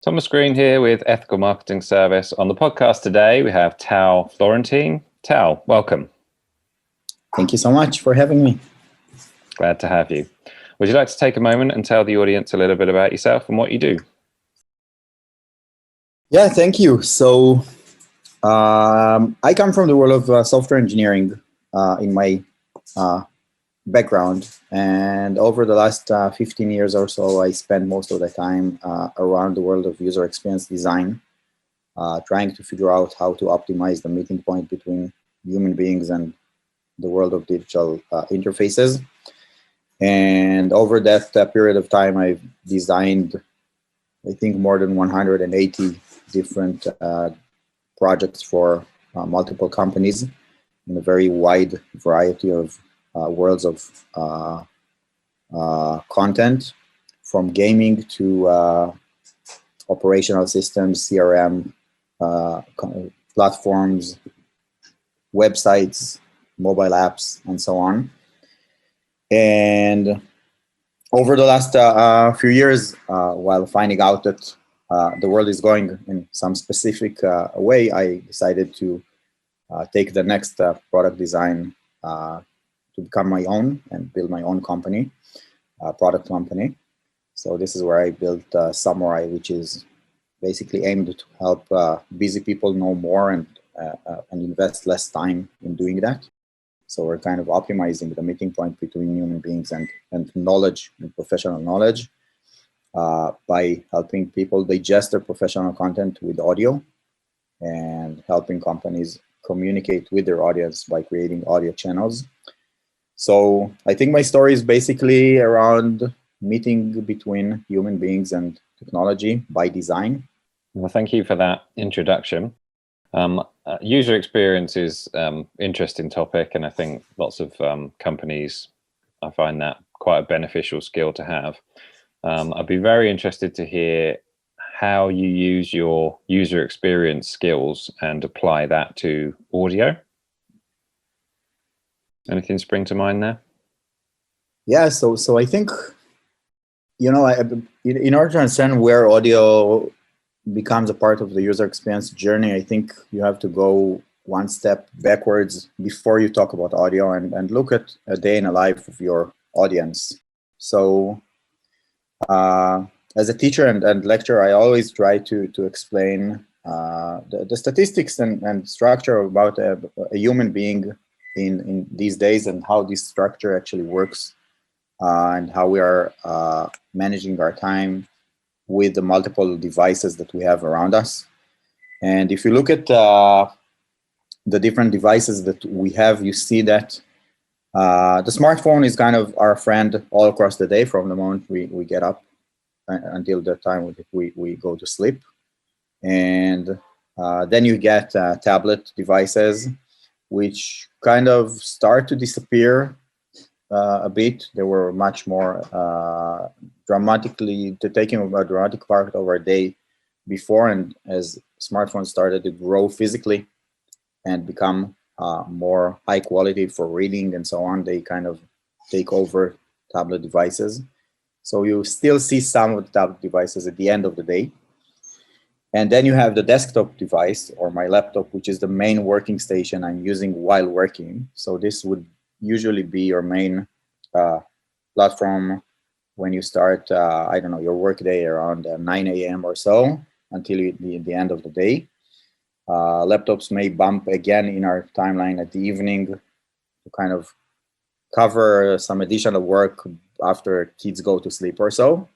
Thomas Green here with Ethical Marketing Service. On the podcast today, we have Tal Florentin. Tal, welcome. Thank you so much for having me. Glad to have you. Would you like to take a moment and tell the audience a little bit about yourself and what you do? Yeah, thank you. So I come from the world of software engineering in my background. And over the last 15 years or so, I spent most of the time around the world of user experience design, trying to figure out how to optimize the meeting point between human beings and the world of digital interfaces. And over that period of time, I've designed, I think, more than 180 different projects for multiple companies in a very wide variety of worlds of content, from gaming to operational systems, CRM, platforms, websites, mobile apps, and so on. And over the last few years, while finding out that the world is going in some specific way, I decided to take the next product design to become my own and build my own company, product company. So this is where I built Summurai, which is basically aimed to help busy people know more and invest less time in doing that. So we're kind of optimizing the meeting point between human beings and knowledge and professional knowledge by helping people digest their professional content with audio and helping companies communicate with their audience by creating audio channels. So I think my story is basically around meeting between human beings and technology by design. Well, thank you for that introduction. User experience is interesting topic, and I think lots of companies, I find that quite a beneficial skill to have. I'd be very interested to hear how you use your user experience skills and apply that to audio. Anything spring to mind there? Yeah, so I think, in order to understand where audio becomes a part of the user experience journey, I think you have to go one step backwards before you talk about audio and look at a day in the life of your audience. So as a teacher and lecturer, I always try to explain the statistics and structure about a human being in these days and how this structure actually works and how we are managing our time with the multiple devices that we have around us. And if you look at the different devices that we have, you see that the smartphone is kind of our friend all across the day, from the moment we get up until the time we go to sleep. And then you get tablet devices, which kind of start to disappear a bit. They were much more taking a dramatic part of our day before, and as smartphones started to grow physically and become more high quality for reading and so on, they kind of take over tablet devices. So you still see some of the tablet devices at the end of the day. And then you have the desktop device, or my laptop, which is the main working station I'm using while working. So this would usually be your main platform when you start, your workday around 9 a.m. or so until the end of the day. Laptops may bump again in our timeline at the evening to kind of cover some additional work after kids go to sleep or so.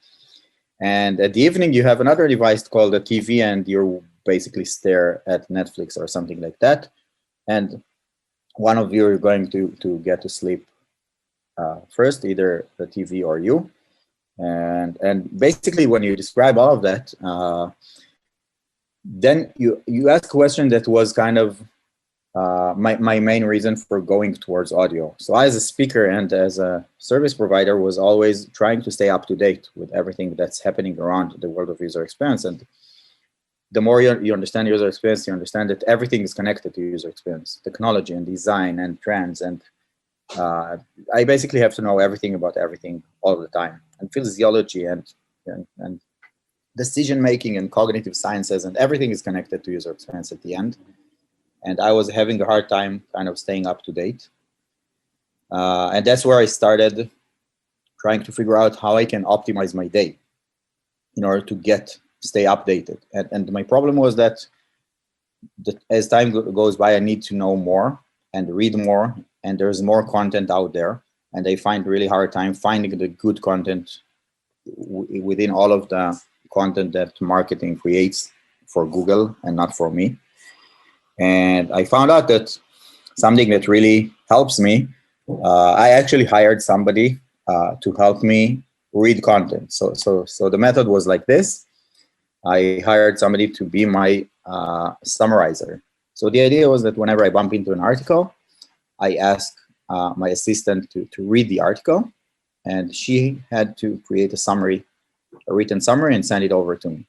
And at the evening, you have another device called a TV, and you basically stare at Netflix or something like that. And one of you are going to get to sleep first, either the TV or you. And basically, when you describe all of that, then you ask a question that was kind of my main reason for going towards audio. So as a speaker and as a service provider, was always trying to stay up to date with everything that's happening around the world of user experience. And the more you understand user experience, you understand that everything is connected to user experience, technology and design and trends. And I basically have to know everything about everything all the time, and physiology and decision making and cognitive sciences, and everything is connected to user experience at the end. And I was having a hard time kind of staying up to date. And that's where I started trying to figure out how I can optimize my day in order to stay updated. And my problem was that as time goes by, I need to know more and read more, and there's more content out there. And I find really hard time finding the good content within all of the content that marketing creates for Google and not for me. And I found out that something that really helps me, I actually hired somebody to help me read content. So the method was like this. I hired somebody to be my summarizer. So the idea was that whenever I bump into an article, I ask my assistant to read the article, and she had to create a written summary, and send it over to me.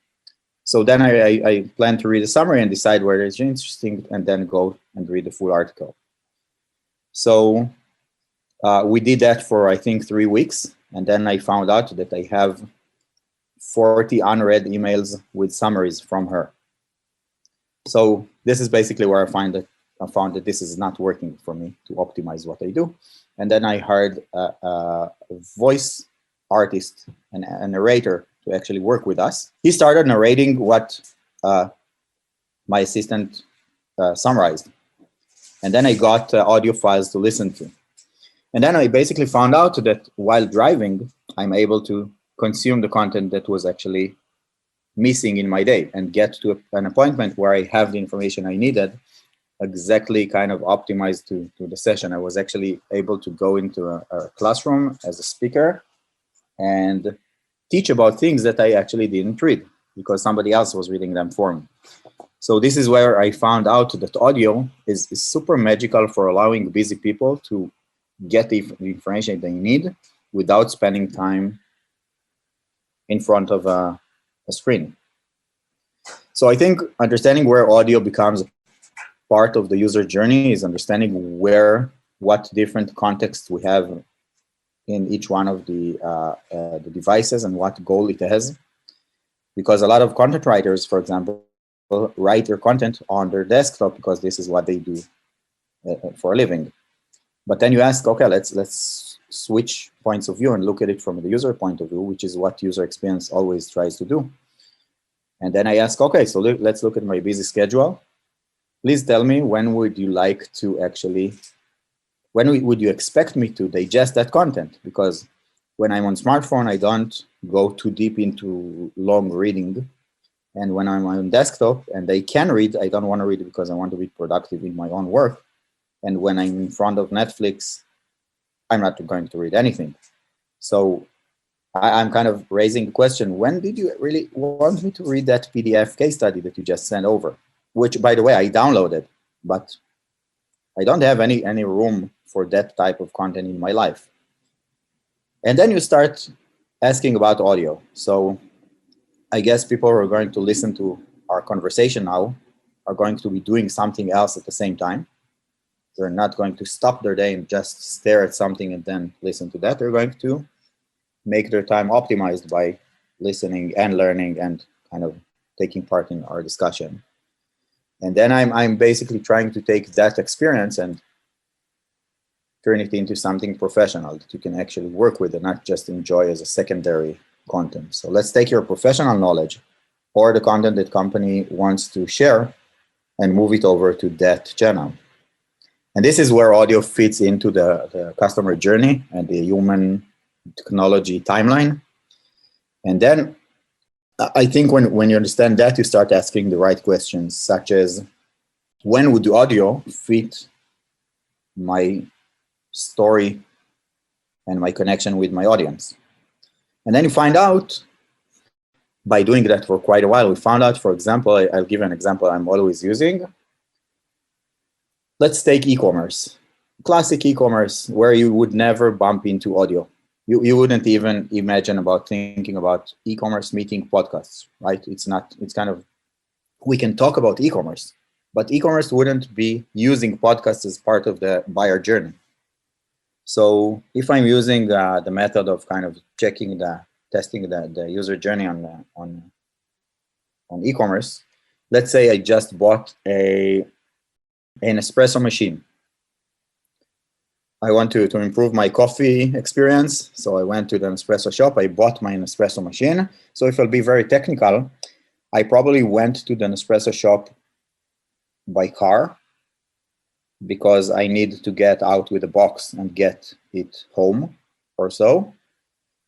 So then I plan to read the summary and decide whether it's interesting, and then go and read the full article. So we did that for, I think, 3 weeks. And then I found out that I have 40 unread emails with summaries from her. So this is basically where I found that this is not working for me to optimize what I do. And then I hired a voice artist and a narrator to actually work with us. He started narrating what my assistant summarized. And then I got audio files to listen to. And then I basically found out that while driving, I'm able to consume the content that was actually missing in my day and get to an appointment where I have the information I needed exactly kind of optimized to the session. I was actually able to go into a classroom as a speaker and teach about things that I actually didn't read because somebody else was reading them for me. So this is where I found out that audio is super magical for allowing busy people to get the information they need without spending time in front of a screen. So I think understanding where audio becomes part of the user journey is understanding what different contexts we have in each one of the devices and what goal it has. Because a lot of content writers, for example, write their content on their desktop because this is what they do for a living. But then you ask, okay, let's switch points of view and look at it from the user point of view, which is what user experience always tries to do. And then I ask, okay, so let's look at my busy schedule. Please tell me when would you like to actually, when would you expect me to digest that content? Because when I'm on smartphone, I don't go too deep into long reading. And when I'm on desktop and I can read, I don't want to read because I want to be productive in my own work. And when I'm in front of Netflix, I'm not going to read anything. So I'm kind of raising the question, when did you really want me to read that PDF case study that you just sent over? Which, by the way, I downloaded, but I don't have any room for that type of content in my life. And then you start asking about audio. So I guess people who are going to listen to our conversation now are going to be doing something else at the same time. They're not going to stop their day and just stare at something and then listen to that. They're going to make their time optimized by listening and learning and kind of taking part in our discussion. And then I'm basically trying to take that experience and turn it into something professional that you can actually work with and not just enjoy as a secondary content. So let's take your professional knowledge or the content that company wants to share and move it over to that channel. And this is where audio fits into the customer journey and the human technology timeline. And then I think when you understand that, you start asking the right questions, such as, when would the audio fit my story and my connection with my audience? And then you find out, by doing that for quite a while, we found out, for example, I'll give an example I'm always using. Let's take e-commerce. Classic e-commerce, where you would never bump into audio. You wouldn't even imagine about thinking about e-commerce meeting podcasts, right? It's kind of, we can talk about e-commerce, but e-commerce wouldn't be using podcasts as part of the buyer journey. So if I'm using the method of kind of testing the user journey on on e-commerce. Let's say I just bought an espresso machine. I want to improve my coffee experience, so I went to the Nespresso shop. I bought my Nespresso machine. So if I'll be very technical, I probably went to the Nespresso shop by car because I need to get out with a box and get it home or so.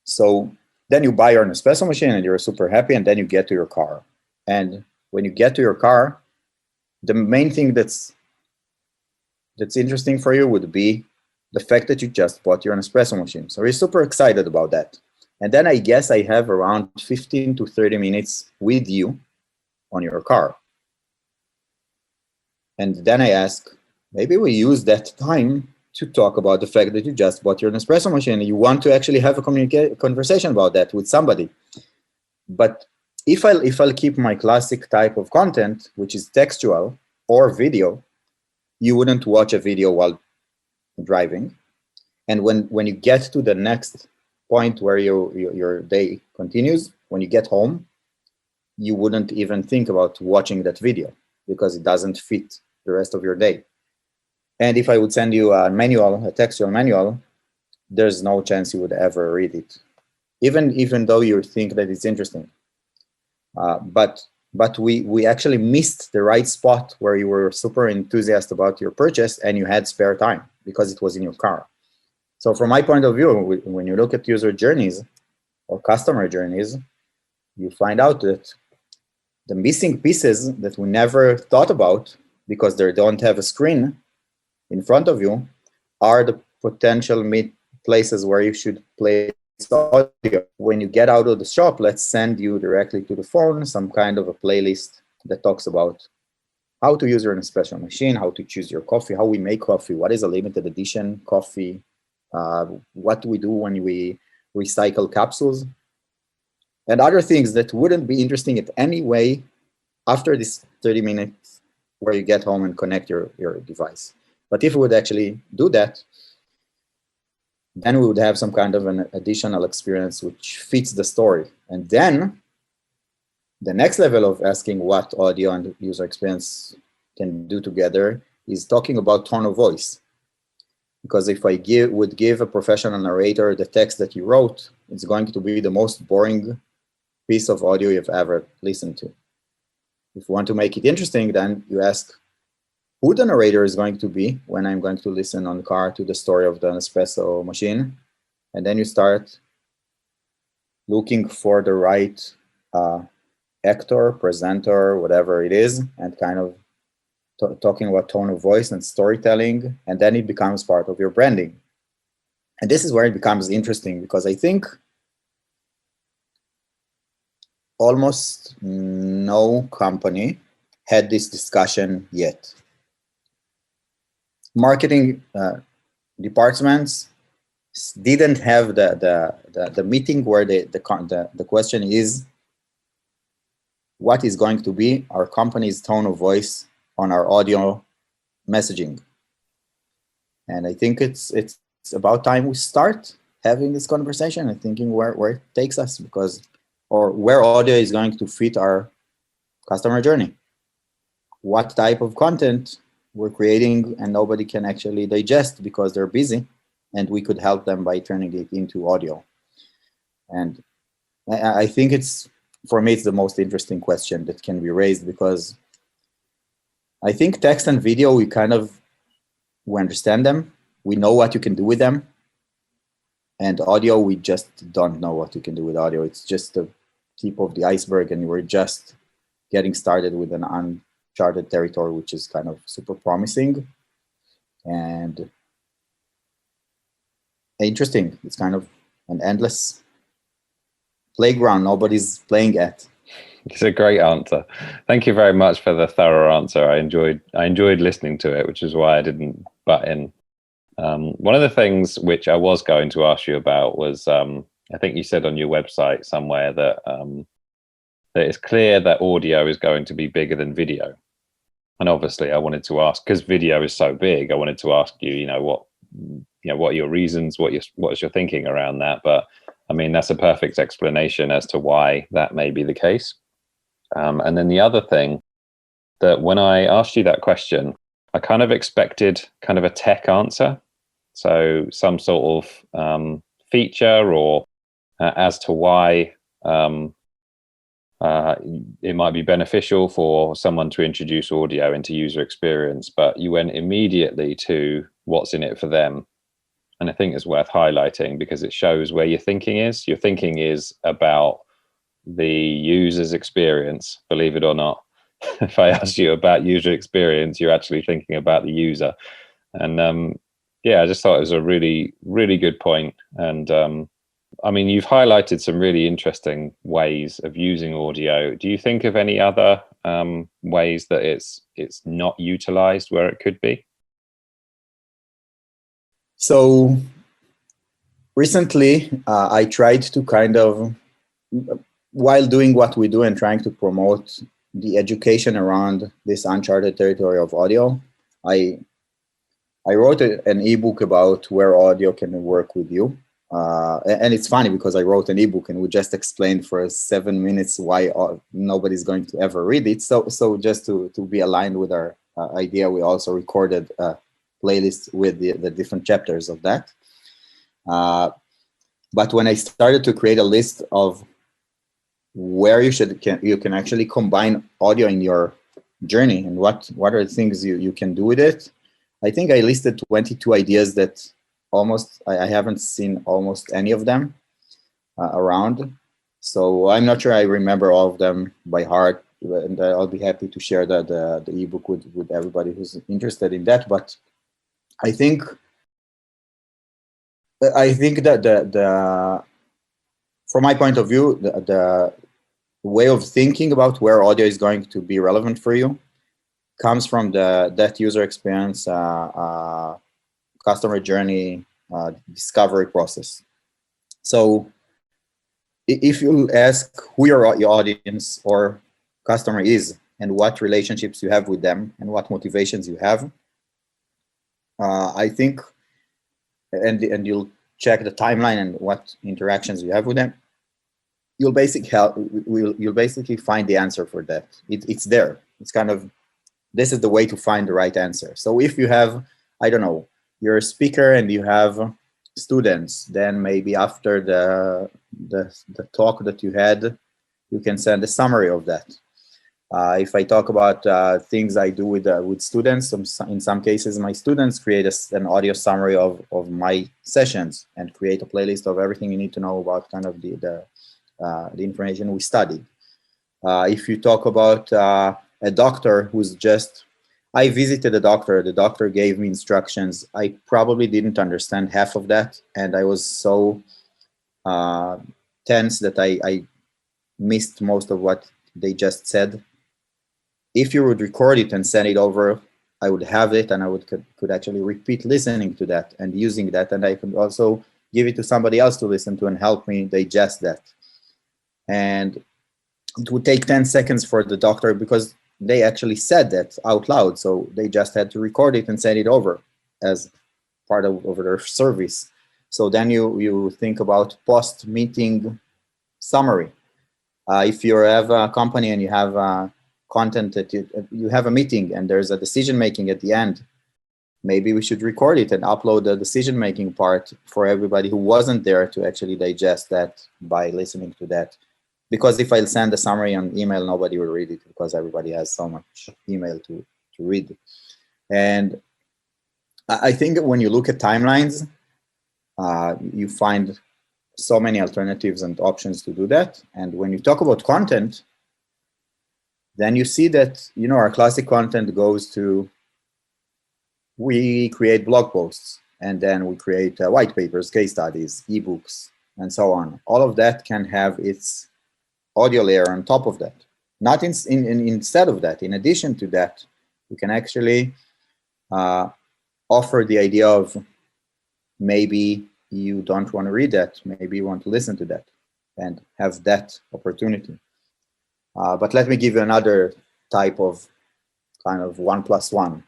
So then you buy your Nespresso machine and you're super happy, and then you get to your car. And when you get to your car, the main thing that's interesting for you would be the fact that you just bought your Nespresso machine. So you're super excited about that. And then I guess I have around 15 to 30 minutes with you on your car. And then I ask, maybe we use that time to talk about the fact that you just bought your Nespresso machine and you want to actually have a conversation about that with somebody. But if I'll keep my classic type of content, which is textual or video, you wouldn't watch a video while driving. And when you get to the next point where your day continues, when you get home, you wouldn't even think about watching that video because it doesn't fit the rest of your day. And if I would send you a manual, a textual manual, there's no chance you would ever read it, even though you think that it's interesting. But we actually missed the right spot where you were super enthusiastic about your purchase and you had spare time because it was in your car. So from my point of view, when you look at user journeys or customer journeys, you find out that the missing pieces that we never thought about because they don't have a screen in front of you are the potential places where you should place audio. When you get out of the shop, let's send you directly to the phone some kind of a playlist that talks about how to use your Nespresso machine, how to choose your coffee, how we make coffee, what is a limited edition coffee, what do we do when we recycle capsules, and other things that wouldn't be interesting in any way after this 30 minutes where you get home and connect your device. But if we would actually do that, then we would have some kind of an additional experience which fits the story. And then the next level of asking what audio and user experience can do together is talking about tone of voice. Because if I would give a professional narrator the text that you wrote, it's going to be the most boring piece of audio you've ever listened to. If you want to make it interesting, then you ask who the narrator is going to be when I'm going to listen on the car to the story of the Nespresso machine. And then you start looking for the right actor, presenter, whatever it is, and kind of talking about tone of voice and storytelling, and then it becomes part of your branding. And this is where it becomes interesting because I think almost no company had this discussion yet. Marketing departments didn't have the meeting where the question is, what is going to be our company's tone of voice on our audio messaging? And I think it's about time we start having this conversation and thinking where it takes us, or where audio is going to fit our customer journey. What type of content we're creating and nobody can actually digest because they're busy, and we could help them by turning it into audio. And I think for me, it's the most interesting question that can be raised, because I think text and video, we understand them. We know what you can do with them. And audio, we just don't know what you can do with audio. It's just the tip of the iceberg, and we're just getting started with an uncharted territory, which is kind of super promising and interesting. It's kind of an endless playground nobody's playing at. It's a great answer. Thank you very much for the thorough answer. I enjoyed listening to it, which is why I didn't butt in. One of the things which I was going to ask you about was, I think you said on your website somewhere that that it's clear that audio is going to be bigger than video. And obviously, I wanted to ask, because video is so big, I wanted to ask you, what are your reasons, what is your thinking around that? But I mean, that's a perfect explanation as to why that may be the case. And then the other thing, that when I asked you that question, I kind of expected kind of a tech answer. So some sort of feature or as to why it might be beneficial for someone to introduce audio into user experience, but you went immediately to what's in it for them. And I think it's worth highlighting because it shows where your thinking is. Your thinking is about the user's experience, believe it or not. If I ask you about user experience, you're actually thinking about the user. And yeah, I just thought it was a really, really good point. And I mean, you've highlighted some really interesting ways of using audio. Do you think of any other ways that it's not utilized where it could be? So recently, I tried to kind of, while doing what we do and trying to promote the education around this uncharted territory of audio, I wrote an ebook about where audio can work with you. And it's funny because I wrote an ebook and we just explained for 7 minutes why nobody's going to ever read it. So just to be aligned with our idea, we also recorded a playlist with the different chapters of that. But when I started to create a list of where you can actually combine audio in your journey and what are the things you can do with it, I think I listed 22 ideas that I haven't seen almost any of them around. So I'm not sure I remember all of them by heart, and I'll be happy to share the ebook with everybody who's interested in that. But I think that from my point of view, the way of thinking about where audio is going to be relevant for you comes from that user experience, customer journey, discovery process. So if you ask who your audience or customer is and what relationships you have with them and what motivations you have, I think, and you'll check the timeline and what interactions you have with them, you'll basically find the answer for that. It's there. It's kind of, this is the way to find the right answer. So if you have, I don't know, you're a speaker and you have students, then maybe after the talk that you had, you can send a summary of that. If I talk about things I do with students, in some cases, my students create an audio summary of my sessions and create a playlist of everything you need to know about kind of the information we studied. If you talk about a doctor who's just, I visited a doctor, the doctor gave me instructions. I probably didn't understand half of that. And I was so tense that I missed most of what they just said. If you would record it and send it over, I would have it and I could actually repeat listening to that and using that. And I could also give it to somebody else to listen to and help me digest that. And it would take 10 seconds for the doctor because they actually said that out loud. So they just had to record it and send it over as part of their service. So then you think about post-meeting summary. If you have a company and you have content that you have a meeting and there's a decision making at the end, maybe we should record it and upload the decision making part for everybody who wasn't there to actually digest that by listening to that. Because if I send a summary on email, nobody will read it because everybody has so much email to read. And I think when you look at timelines, you find so many alternatives and options to do that. And when you talk about content, then you see that, you know, our classic content goes to, we create blog posts and then we create white papers, case studies, ebooks, and so on. All of that can have its audio layer on top of that. Not instead of that. In addition to that, you can actually offer the idea of maybe you don't want to read that, maybe you want to listen to that and have that opportunity. But let me give you another type of kind of 1+1.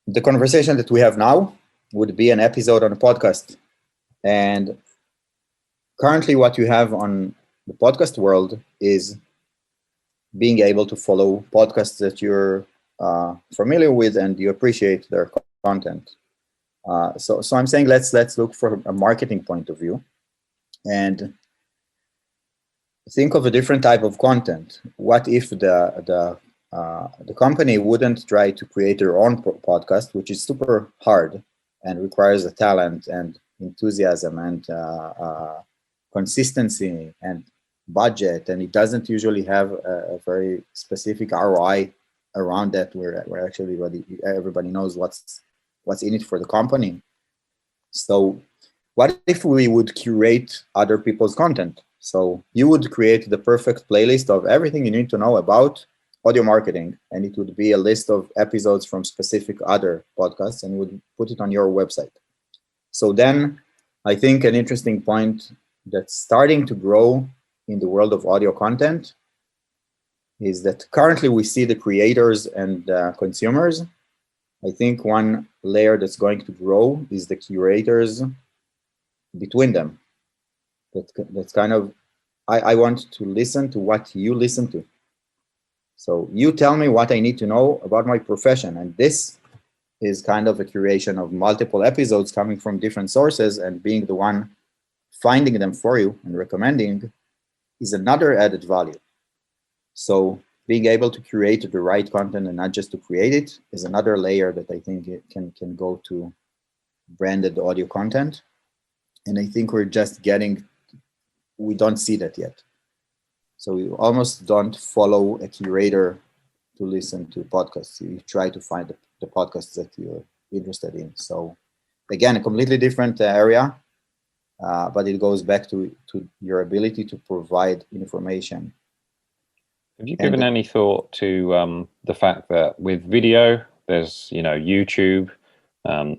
The conversation that we have now would be an episode on a podcast. And currently what you have on the podcast world is being able to follow podcasts that you're familiar with and you appreciate their content. So I'm saying let's look from a marketing point of view and think of a different type of content. What if the company wouldn't try to create their own podcast, which is super hard and requires a talent and enthusiasm and consistency and budget, and it doesn't usually have a very specific ROI around that, where actually everybody knows what's in it for the company. So what if we would curate other people's content? So you would create the perfect playlist of everything you need to know about audio marketing, and it would be a list of episodes from specific other podcasts, and you would put it on your website. So then I think an interesting point that's starting to grow in the world of audio content is that currently we see the creators and consumers. I think one layer that's going to grow is the curators between them. That's kind of, I want to listen to what you listen to. So you tell me what I need to know about my profession. And this is kind of a curation of multiple episodes coming from different sources, and being the one finding them for you and recommending is another added value. So being able to create the right content and not just to create it is another layer that I think it can go to branded audio content. And I think we're just we don't see that yet. So you almost don't follow a curator to listen to podcasts. You try to find the podcasts that you're interested in. So again, a completely different area, but it goes back to your ability to provide information. Have you given any thought to the fact that with video, there's YouTube,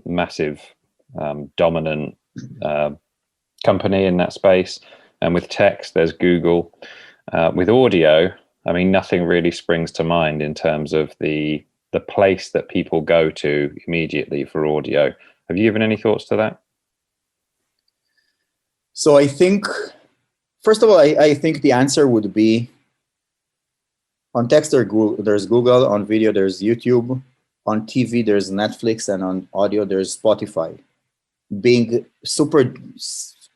massive dominant company in that space, and with text, there's Google. With audio, I mean, nothing really springs to mind in terms of the place that people go to immediately for audio. Have you given any thoughts to that? So I think, first of all, I think the answer would be on text there's Google, on video there's YouTube, on TV there's Netflix, and on audio there's Spotify. Being super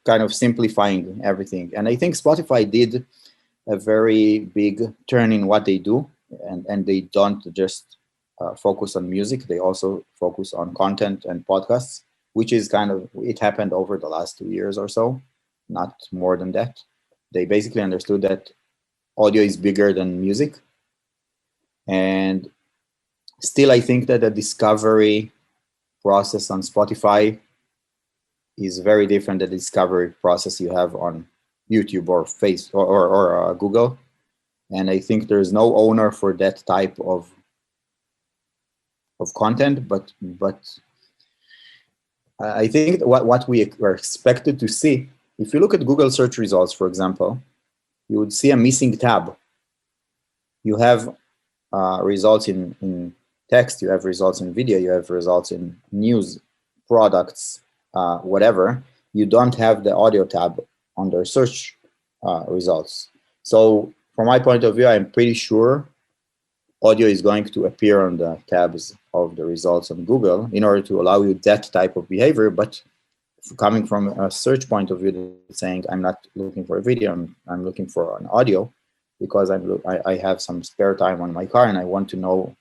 kind of simplifying everything. And I think Spotify did a very big turn in what they do, and they don't just focus on music, they also focus on content and podcasts, which is kind of, it happened over the last 2 years or so, not more than that. They basically understood that audio is bigger than music. And still, I think that the discovery process on Spotify is very different than the discovery process you have on YouTube or or Google. And I think there's no owner for that type of content, but I think what we are expected to see, if you look at Google search results, for example, you would see a missing tab. You have results in text, you have results in video, you have results in news, products, whatever. You don't have the audio tab under search results. So from my point of view, I'm pretty sure audio is going to appear on the tabs of the results on Google in order to allow you that type of behavior. But coming from a search point of view, saying I'm not looking for a video, I'm looking for an audio, because I have some spare time on my car and I want to know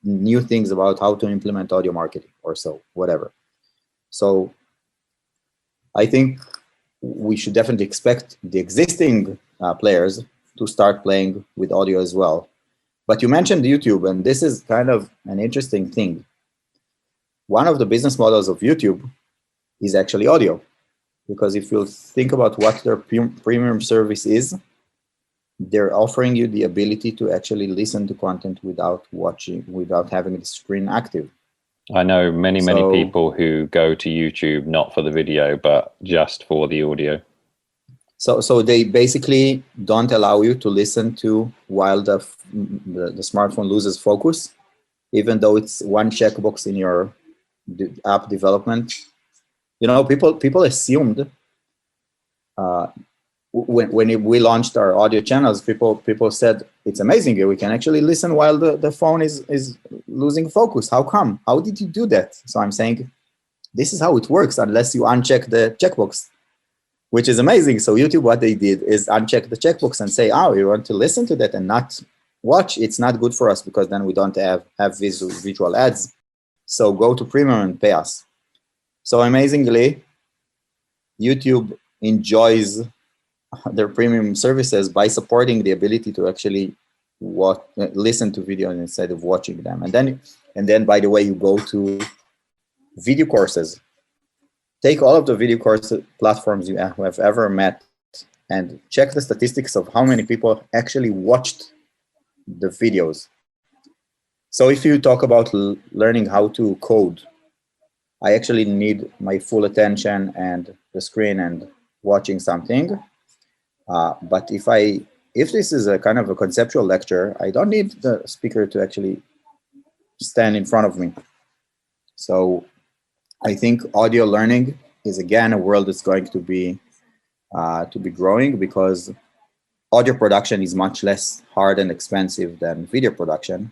new things about how to implement audio marketing or so, whatever. So I think we should definitely expect the existing players to start playing with audio as well. But you mentioned YouTube, and this is kind of an interesting thing. One of the business models of YouTube is actually audio, because if you think about what their premium service is, they're offering you the ability to actually listen to content without having the screen active. I know many people who go to YouTube not for the video, but just for the audio. So they basically don't allow you to listen to while the smartphone loses focus, even though it's one checkbox in your app development. People assumed when we launched our audio channels, people said it's amazing. We can actually listen while the phone is losing focus. How come? How did you do that? So I'm saying this is how it works unless you uncheck the checkbox, which is amazing. So YouTube, what they did is uncheck the checkbox and say, oh, you want to listen to that and not watch? It's not good for us because then we don't have visual ads. So go to premium and pay us. So amazingly, YouTube enjoys their premium services by supporting the ability to actually listen to videos instead of watching them. And then, by the way, you go to video courses. Take all of the video course platforms you have ever met and check the statistics of how many people actually watched the videos. So if you talk about learning how to code, I actually need my full attention and the screen and watching something. But if this is a kind of a conceptual lecture, I don't need the speaker to actually stand in front of me. So I think audio learning is again a world that's going to be growing because audio production is much less hard and expensive than video production.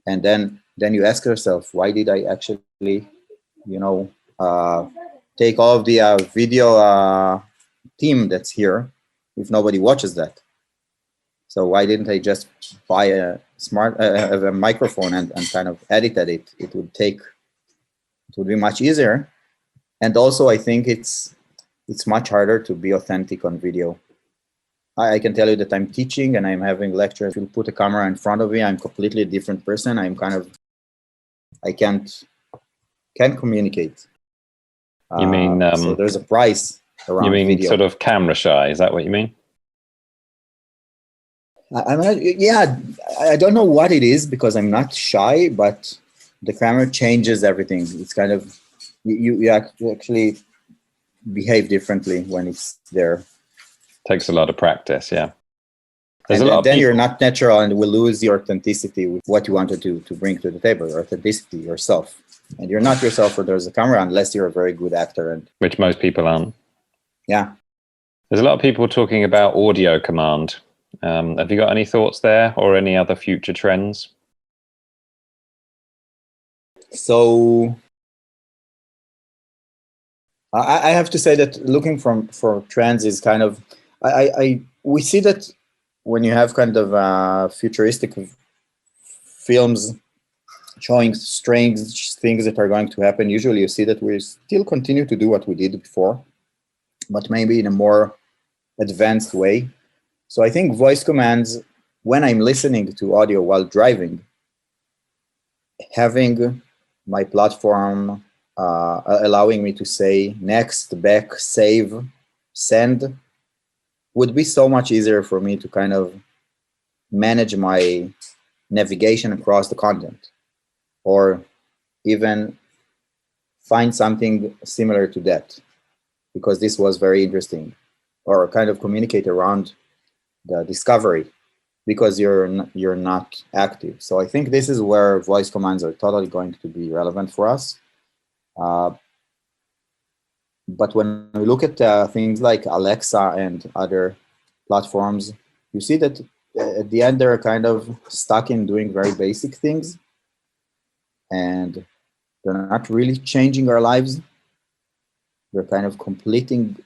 And then you ask yourself, why did I actually, take all of the video team that's here if nobody watches that? So why didn't I just buy a microphone and kind of edit it? It would be much easier. And also, I think it's much harder to be authentic on video. I can tell you that I'm teaching and I'm having lectures. If you put a camera in front of me, I'm completely a different person. I can't communicate. You mean so there's a price around video. You mean sort of camera shy? Is that what you mean? Yeah, I don't know what it is because I'm not shy, but the camera changes everything. It's kind of, you actually behave differently when it's there. Takes a lot of practice, yeah. Then you're not natural and will lose your authenticity with what you wanted to bring to the table, your authenticity, yourself. And you're not yourself where there's a camera unless you're a very good actor. Which most people aren't. Yeah. There's a lot of people talking about audio command. Have you got any thoughts there or any other future trends? So I have to say that looking for trends is kind of, we see that when you have kind of futuristic films showing strange things that are going to happen, usually you see that we still continue to do what we did before, but maybe in a more advanced way. So I think voice commands, when I'm listening to audio while driving, having my platform allowing me to say next, back, save, send, would be so much easier for me to kind of manage my navigation across the content, or even find something similar to that, because this was very interesting, or kind of communicate around the discovery, because you're not active. So I think this is where voice commands are totally going to be relevant for us. But when we look at things like Alexa and other platforms, you see that at the end they're kind of stuck in doing very basic things, and they're not really changing our lives. They're kind of completing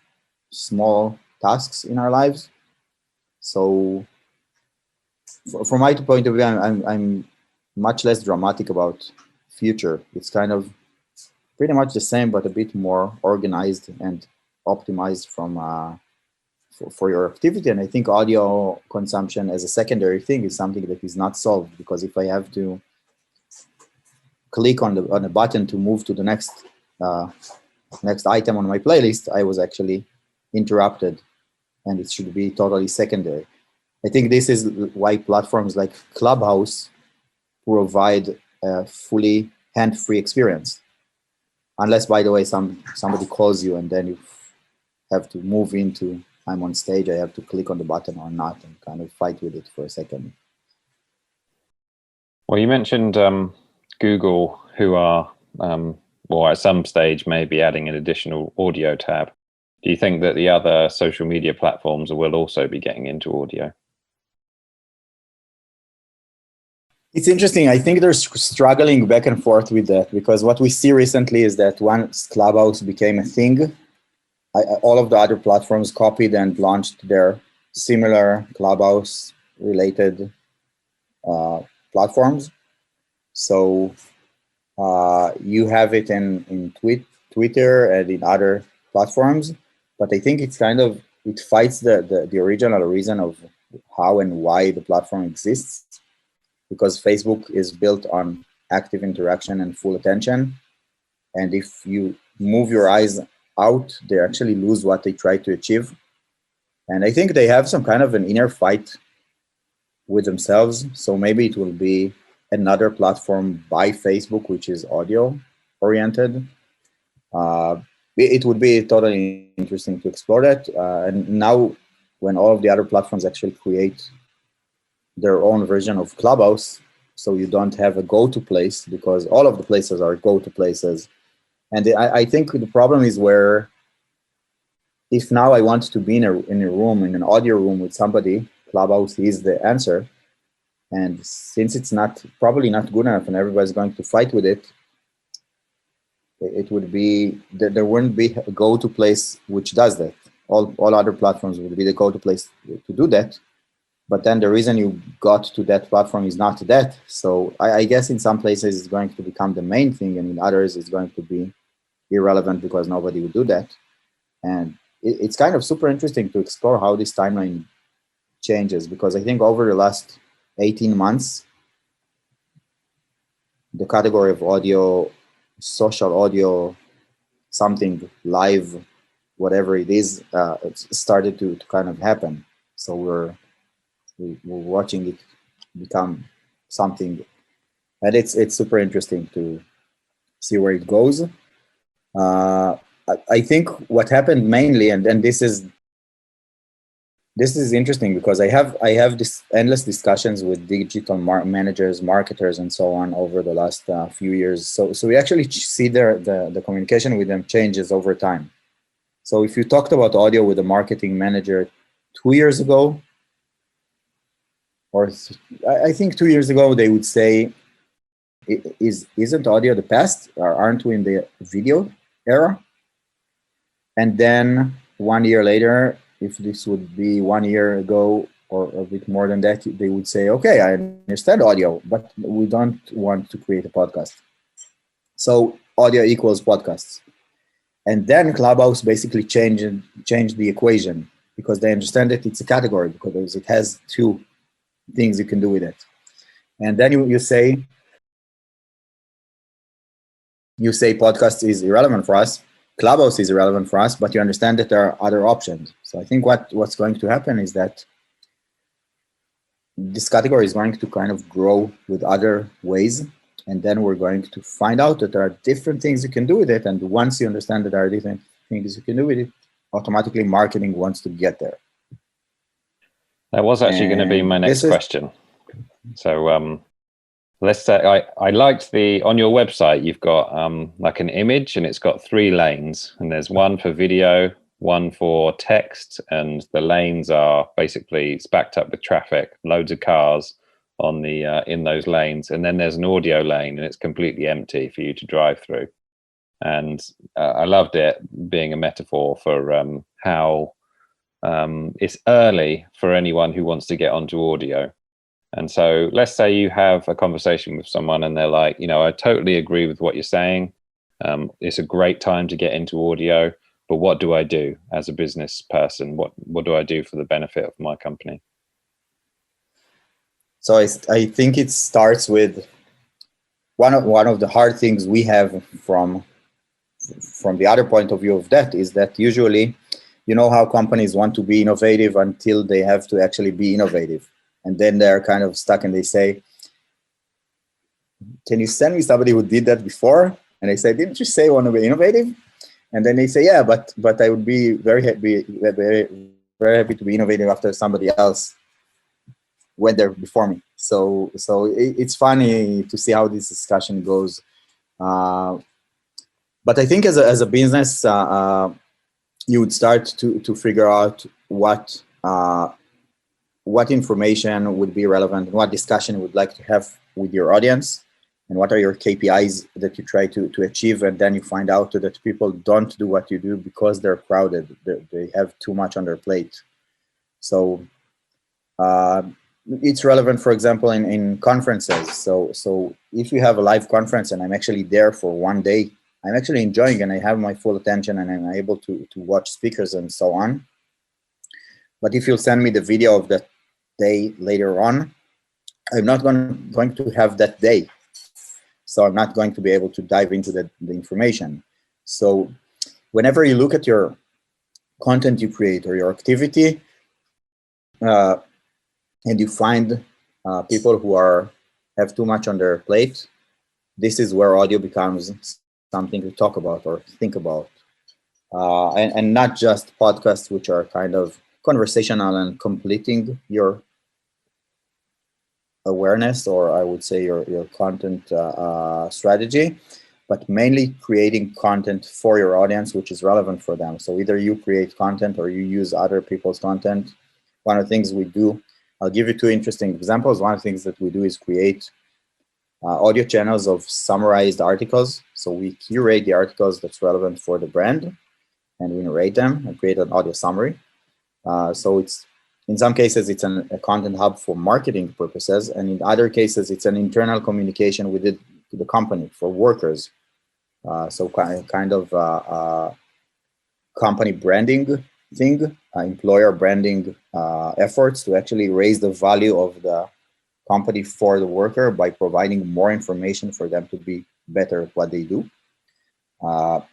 small tasks in our lives. So from my point of view, I'm much less dramatic about future. It's kind of pretty much the same, but a bit more organized and optimized for your activity. And I think audio consumption as a secondary thing is something that is not solved, because if I have to click on a button to move to the next item on my playlist, I was actually interrupted, and it should be totally secondary. I think this is why platforms like Clubhouse provide a fully hand-free experience. Unless, by the way, somebody calls you and then you have to move into, I'm on stage, I have to click on the button or not, and kind of fight with it for a second. Well, you mentioned Google, who are, or at some stage, maybe adding an additional audio tab. Do you think that the other social media platforms will also be getting into audio? It's interesting. I think they're struggling back and forth with that, because what we see recently is that once Clubhouse became a thing, all of the other platforms copied and launched their similar Clubhouse-related platforms. So you have it in Twitter and in other platforms, but I think it's it fights the original reason of how and why the platform exists, because Facebook is built on active interaction and full attention. And if you move your eyes out, they actually lose what they try to achieve. And I think they have some kind of an inner fight with themselves. So maybe it will be another platform by Facebook, which is audio oriented. It would be totally interesting to explore that. And now when all of the other platforms actually create their own version of Clubhouse, so you don't have a go-to place, because all of the places are go-to places. And I think the problem is where, if now I want to be in a room, in an audio room with somebody, Clubhouse is the answer. And since it's probably not good enough and everybody's going to fight with it, it would be, there wouldn't be a go-to place which does that. All other platforms would be the go-to place to do that. But then the reason you got to that platform is not that. So I guess in some places it's going to become the main thing, and in others it's going to be irrelevant because nobody would do that. And it's kind of super interesting to explore how this timeline changes, because I think over the last 18 months, the category of audio, social audio, something live, whatever it is, it started to kind of happen. So we're watching it become something, and it's super interesting to see where it goes. I think what happened mainly, and this is interesting, because I have this endless discussions with digital managers, marketers, and so on over the last few years. So we actually see the communication with them changes over time. So if you talked about audio with a marketing manager 2 years ago, or I think 2 years ago, they would say, isn't audio the past? Or aren't we in the video era? And then 1 year later, if this would be 1 year ago or a bit more than that, they would say, okay, I understand audio, but we don't want to create a podcast. So audio equals podcasts. And then Clubhouse basically changed the equation, because they understand that it's a category, because it has two things you can do with it. And then you say podcast is irrelevant for us, Clubhouse is irrelevant for us, but you understand that there are other options. So I think what's going to happen is that this category is going to kind of grow with other ways, and then we're going to find out that there are different things you can do with it. And once you understand that there are different things you can do with it, automatically marketing wants to get there. That was actually going to be my next question. So let's say I liked on your website, you've got like an image, and it's got 3 lanes, and there's one for video, one for text, and the lanes are basically it's backed up with traffic, loads of cars on the in those lanes, and then there's an audio lane, and it's completely empty for you to drive through. And I loved it being a metaphor for how it's early for anyone who wants to get onto audio. And so let's say you have a conversation with someone and they're like, I totally agree with what you're saying. It's a great time to get into audio, but what do I do as a business person? What do I do for the benefit of my company? So I think it starts with one of the hard things we have from the other point of view of that is that usually, how companies want to be innovative until they have to actually be innovative. And then they're kind of stuck and they say, can you send me somebody who did that before? And I say, didn't you say you want to be innovative? And then they say, yeah, but I would be very happy to be innovative after somebody else went there before me. So it's funny to see how this discussion goes. But I think as a business, you would start to figure out what information would be relevant and what discussion you would like to have with your audience, and what are your KPIs that you try to achieve. And then you find out that people don't do what you do because they're crowded. They have too much on their plate. So it's relevant, for example, in conferences. So if you have a live conference and I'm actually there for one day, I'm actually enjoying and I have my full attention and I'm able to watch speakers and so on. But if you'll send me the video of that day later on, I'm not going to have that day. So I'm not going to be able to dive into the information. So whenever you look at your content you create or your activity, and you find people who have too much on their plate, this is where audio becomes something to talk about or think about. And not just podcasts, which are kind of conversational and completing your awareness, or I would say your content strategy, but mainly creating content for your audience, which is relevant for them. So either you create content or you use other people's content. One of the things we do, I'll give you two interesting examples. One of the things that we do is create audio channels of summarized articles. So we curate the articles that's relevant for the brand, and we narrate them and create an audio summary. So it's, in some cases, it's a content hub for marketing purposes, and in other cases, it's an internal communication with the company for workers. So kind of company branding thing, employer branding efforts to actually raise the value of the company for the worker by providing more information for them to be better at what they do. But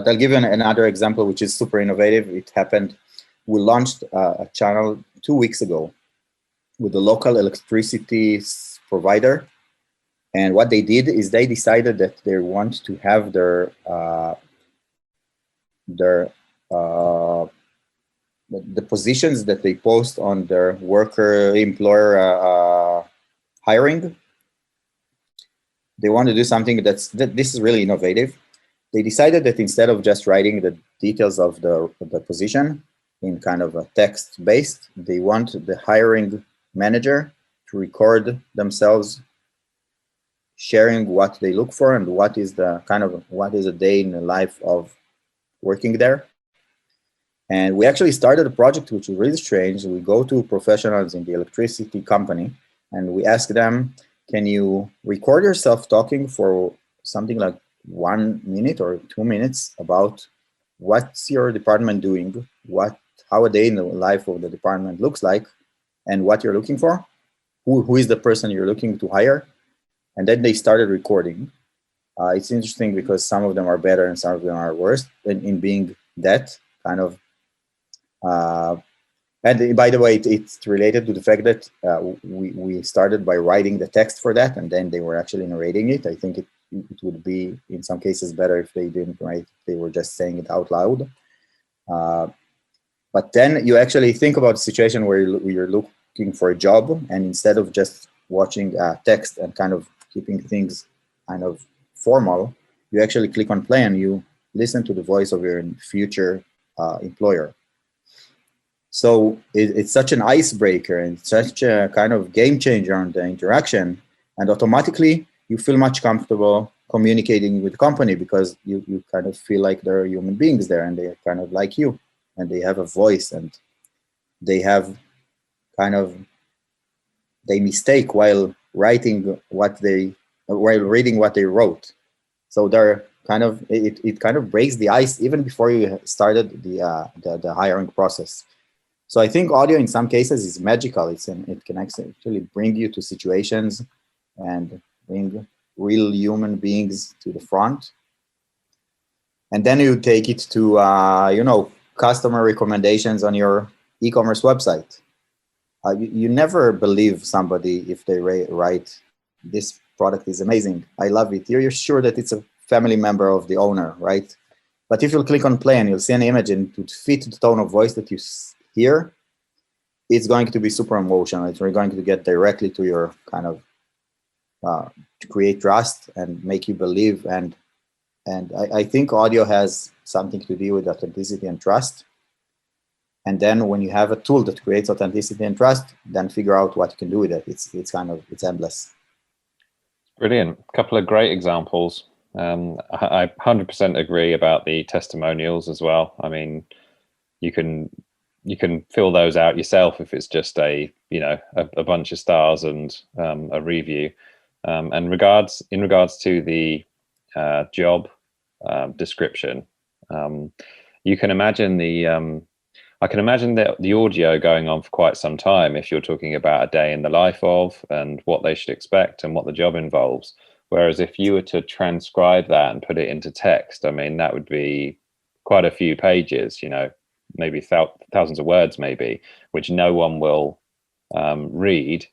I'll give you another example, which is super innovative. It happened. We launched a channel 2 weeks ago with the local electricity provider. And what they did is they decided that they want to have the positions that they post on their worker-employer hiring. They want to do something this is really innovative. They decided that instead of just writing the details of the position in kind of a text-based, they want the hiring manager to record themselves sharing what they look for and what is a day in the life of working there. And we actually started a project which is really strange. We go to professionals in the electricity company and we ask them, can you record yourself talking for something like 1 minute or 2 minutes about what's your department doing, how a day in the life of the department looks like, and what you're looking for, who is the person you're looking to hire. And then they started recording. It's interesting because some of them are better and some of them are worse in being that kind of. And by the way, it's related to the fact that we started by writing the text for that, and then they were actually narrating it. I think it would be, in some cases, better if they didn't write, they were just saying it out loud. But then you actually think about a situation where you're looking for a job, and instead of just watching text and kind of keeping things kind of formal, you actually click on play and you listen to the voice of your future employer. So it's such an icebreaker and such a kind of game changer on the interaction, and automatically you feel much comfortable communicating with the company because you kind of feel like there are human beings there and they're kind of like you and they have a voice and they have kind of, they mistake while reading what they wrote. So they're kind of, it kind of breaks the ice even before you started the hiring process. So I think audio in some cases is magical. It can actually bring you to situations and bring real human beings to the front. And then you take it to, customer recommendations on your e-commerce website. You never believe somebody if they write, this product is amazing, I love it. You're sure that it's a family member of the owner, right? But if you'll click on play and you'll see an image and to fit the tone of voice that you hear, it's going to be super emotional. It's going to get directly to your kind of, to create trust and make you believe and And I think audio has something to do with authenticity and trust. And then when you have a tool that creates authenticity and trust, then figure out what you can do with it. It's endless. Brilliant. A couple of great examples. I 100% agree about the testimonials as well. I mean, you can fill those out yourself if it's just a bunch of stars and a review. And in regards to the job description, you can imagine I can imagine the audio going on for quite some time if you're talking about a day in the life of and what they should expect and what the job involves. Whereas if you were to transcribe that and put it into text, I mean, that would be quite a few pages, maybe thousands of words, maybe, which no one will read,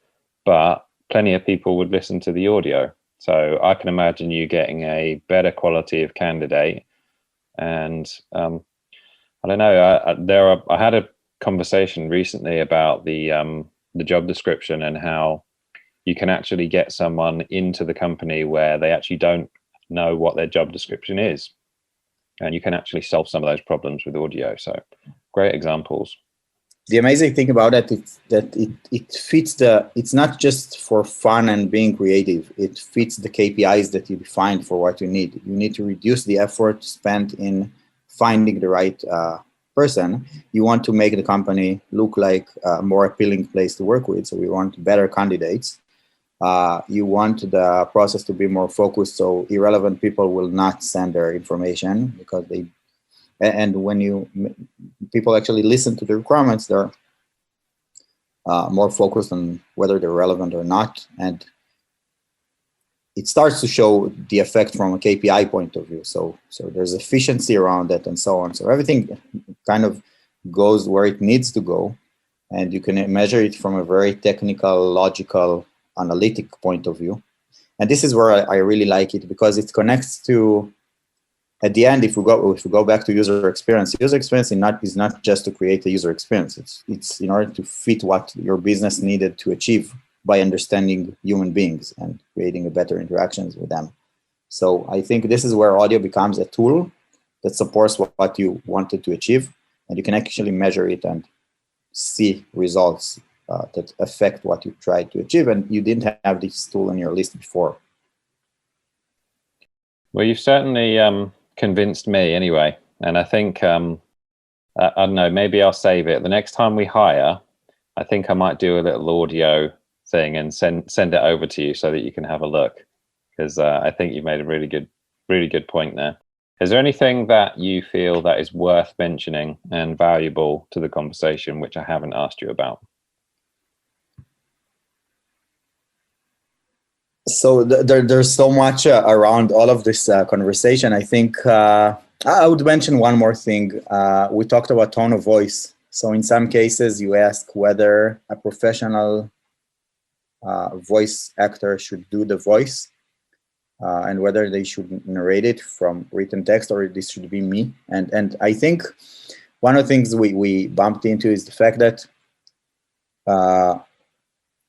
but plenty of people would listen to the audio. So I can imagine you getting a better quality of candidate. And I don't know. I had a conversation recently about the job description and how you can actually get someone into the company where they actually don't know what their job description is, and you can actually solve some of those problems with audio. So, great examples. The amazing thing about it is that it fits it's not just for fun and being creative. It fits the KPIs that you defined for what you need. You need to reduce the effort spent in finding the right person. You want to make the company look like a more appealing place to work with. So we want better candidates. You want the process to be more focused, so irrelevant people will not send their information because and when people actually listen to the requirements, they're more focused on whether they're relevant or not. And it starts to show the effect from a KPI point of view. So there's efficiency around it and so on. So everything kind of goes where it needs to go. And you can measure it from a very technical, logical, analytic point of view. And this is where I really like it, because it connects to, at the end, if we go back to user experience is not just to create a user experience. It's in order to fit what your business needed to achieve by understanding human beings and creating a better interactions with them. So I think this is where audio becomes a tool that supports what you wanted to achieve, and you can actually measure it and see results that affect what you tried to achieve, and you didn't have this tool on your list before. Well, you've certainly convinced me anyway, and I think I don't know, maybe I'll save it. The next time we hire, I think I might do a little audio thing and send it over to you so that you can have a look, because I think you've made a really good point there. Is there anything that you feel that is worth mentioning and valuable to the conversation which I haven't asked you about? So there's so much around all of this conversation. I think I would mention one more thing. We talked about tone of voice. So in some cases, you ask whether a professional voice actor should do the voice and whether they should narrate it from written text or this should be me. And I think one of the things we bumped into is the fact that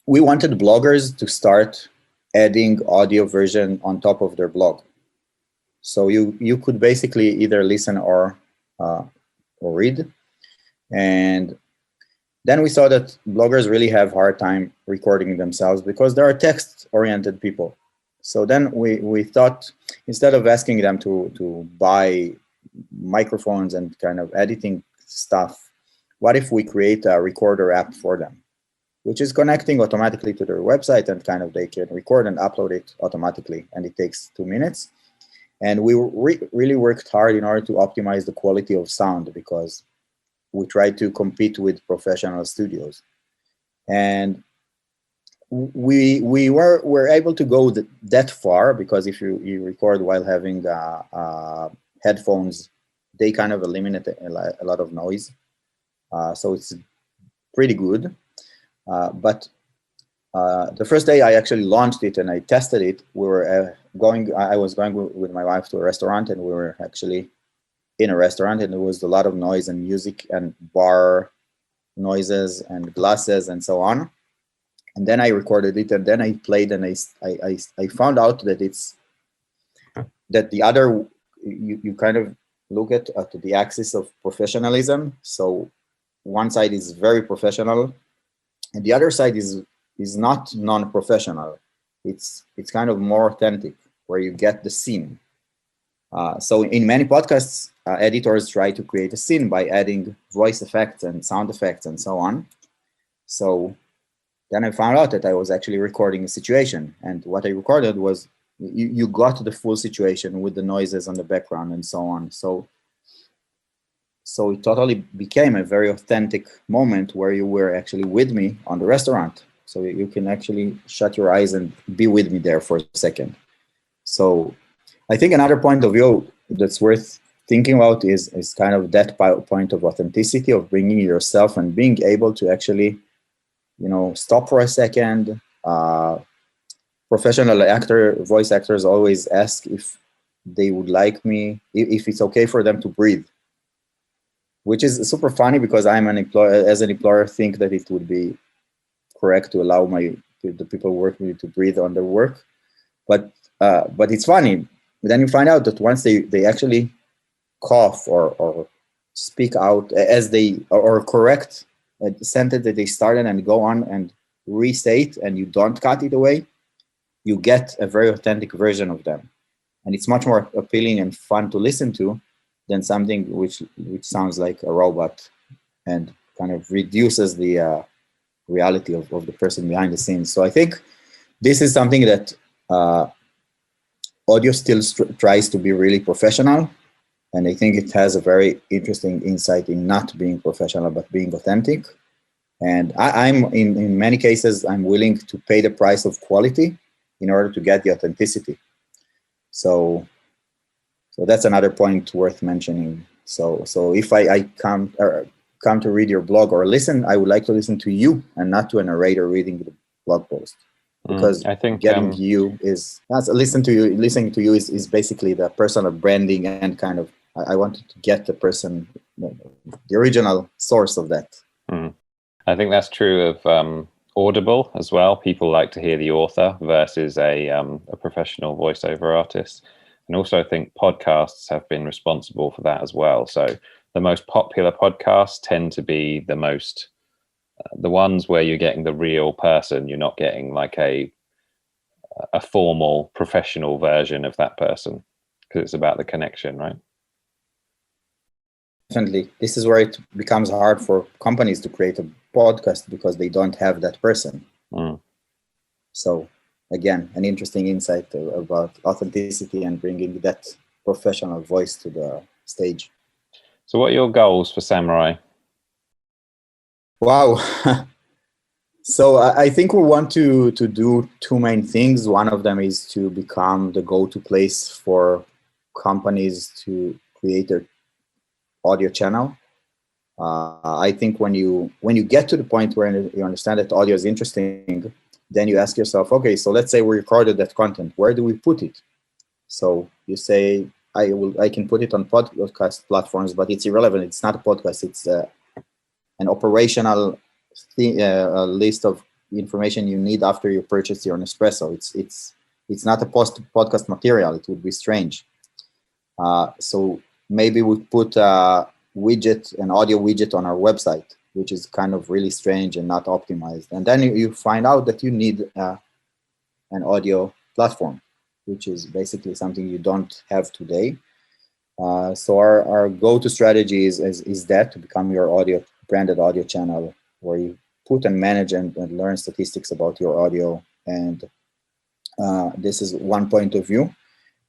we wanted bloggers to start adding audio version on top of their blog. So you could basically either listen or read. And then we saw that bloggers really have a hard time recording themselves because they are text-oriented people. So then we thought, instead of asking them to buy microphones and kind of editing stuff, what if we create a recorder app for them, which is connecting automatically to their website, and kind of they can record and upload it automatically, and it takes 2 minutes. And we really worked hard in order to optimize the quality of sound, because we tried to compete with professional studios. And we were able to go that far, because if you record while having headphones, they kind of eliminate a lot of noise. So it's pretty good. But the first day I actually launched it and I tested it, I was going with my wife to a restaurant, and we were actually in a restaurant, and there was a lot of noise and music and bar noises and glasses and so on. And then I recorded it, and then I played, and I found out that the other you kind of look at the axis of professionalism. So one side is very professional, and the other side is not non-professional. It's kind of more authentic, where you get the scene. So in many podcasts, editors try to create a scene by adding voice effects and sound effects and so on. So then I found out that I was actually recording a situation, and what I recorded was you got the full situation with the noises on the background and so on. So it totally became a very authentic moment where you were actually with me on the restaurant. So you can actually shut your eyes and be with me there for a second. So I think another point of view that's worth thinking about is kind of that point of authenticity, of bringing yourself and being able to actually, stop for a second. Professional voice actors always ask if they would like me, if it's okay for them to breathe, which is super funny because I'm an employer. As an employer, think that it would be correct to allow the people working with me to breathe on their work, but it's funny. Then you find out that once they actually cough or speak out as they or correct a sentence that they started and go on and restate, and you don't cut it away, you get a very authentic version of them, and it's much more appealing and fun to listen to than something which sounds like a robot and kind of reduces the reality of the person behind the scenes. So I think this is something that audio still tries to be really professional, and I think it has a very interesting insight in not being professional but being authentic. And I'm in many cases, I'm willing to pay the price of quality in order to get the authenticity. So that's another point worth mentioning. So if I come to read your blog or listen, I would like to listen to you and not to a narrator reading the blog post, because I think getting you is listening to you is basically the personal branding, and kind of I wanted to get the person, the original source of that. I think that's true of Audible as well. People like to hear the author versus a professional voiceover artist. And also I think podcasts have been responsible for that as well. So the most popular podcasts tend to be the ones where you're getting the real person. You're not getting like a formal professional version of that person, because it's about the connection, right? Definitely. This is where it becomes hard for companies to create a podcast, because they don't have that person. So again, an interesting insight about authenticity and bringing that professional voice to the stage. So what are your goals for Summurai? Wow. So I think we want to do two main things. One of them is to become the go-to place for companies to create their audio channel. I think when you get to the point where you understand that audio is interesting, then you ask yourself, okay, so let's say we recorded that content, where do we put it? So you say, I can put it on podcast platforms, but it's irrelevant. It's not a podcast. It's an operational list of information you need after you purchase your Nespresso. It's not a podcast material. It would be strange. So maybe we put an audio widget on our website, which is kind of really strange and not optimized. And then you find out that you need an audio platform, which is basically something you don't have today. So our go-to strategy is that, to become your branded audio channel, where you put and manage and learn statistics about your audio. And this is one point of view.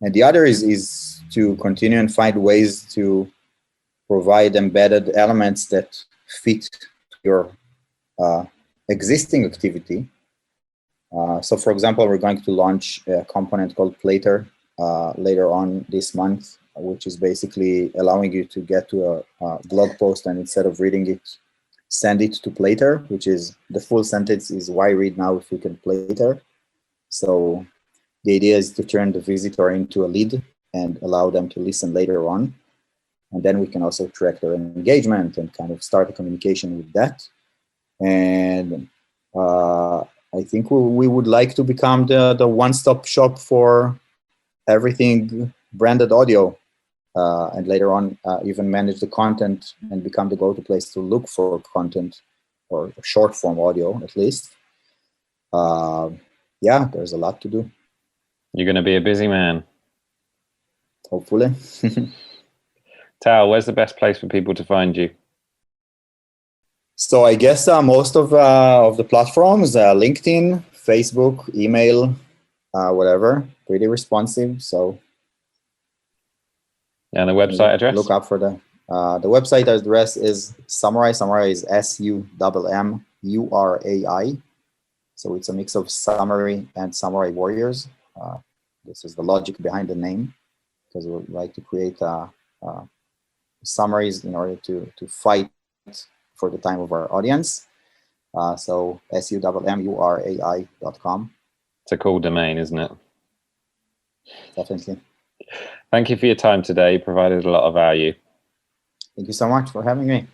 And the other is to continue and find ways to provide embedded elements that fit your existing activity. So for example, we're going to launch a component called Plater later on this month, which is basically allowing you to get to a blog post, and instead of reading it, send it to Plater, which is the full sentence is, why read now if you can Plater? So the idea is to turn the visitor into a lead and allow them to listen later on. And then we can also track their engagement and kind of start a communication with that. And I think we would like to become the one-stop shop for everything branded audio. and later on even manage the content and become the go-to place to look for content or short form audio at least. Yeah, there's a lot to do. You're going to be a busy man. Hopefully. Tal, where's the best place for people to find you? So I guess most of the platforms, LinkedIn, Facebook, email, whatever, pretty responsive. So And the website address? Look up for the website address is Summurai. Summurai is SUMMURAI. So it's a mix of summary and samurai warriors. This is the logic behind the name, because we would like to create summaries in order to fight for the time of our audience. So SUMMURAI.com. It's a cool domain, isn't it? Definitely. Thank you for your time today. You provided a lot of value. Thank you so much for having me.